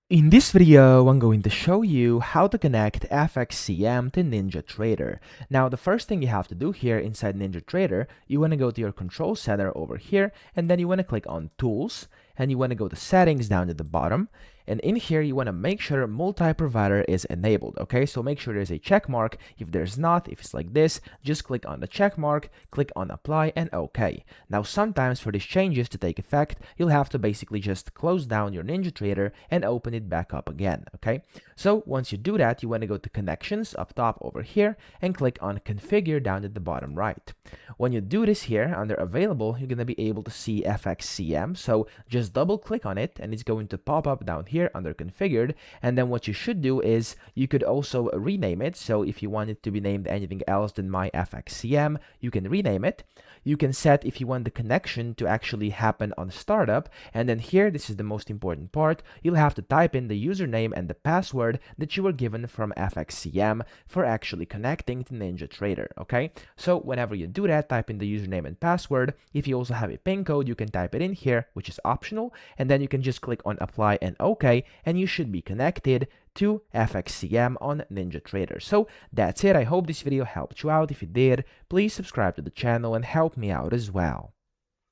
In this video, I'm going to show you how to connect FXCM to NinjaTrader. Now, the first thing you have to do here inside NinjaTrader, you want to go to your control center over here, and then you want to click on Tools, and you want to go to Settings down at the bottom. And in here, you want to make sure multi-provider is enabled, okay? So make sure there's a check mark. If there's not, if it's like this, just click on the check mark, click on Apply, and OK. Now, sometimes for these changes to take effect, you'll have to basically just close down your NinjaTrader and open it back up again, okay? So once you do that, you want to go to Connections up top over here and click on Configure down at the bottom right. When you do this here, under Available, you're going to be able to see FXCM. So just double click on it and it's going to pop up down here under Configured. And then what you should do is you could also rename it. So if you want it to be named anything else than My FXCM, you can rename it. You can set if you want the connection to actually happen on startup. And then here, this is the most important part, you'll have to type in the username and the password that you were given from FXCM for actually connecting to NinjaTrader, okay? So whenever you do that, type in the username and password. If you also have a PIN code, you can type it in here, which is optional, and then you can just click on Apply and OK, and you should be connected to FXCM on NinjaTrader. So that's it. I hope this video helped you out. If it did, please subscribe to the channel and help me out as well.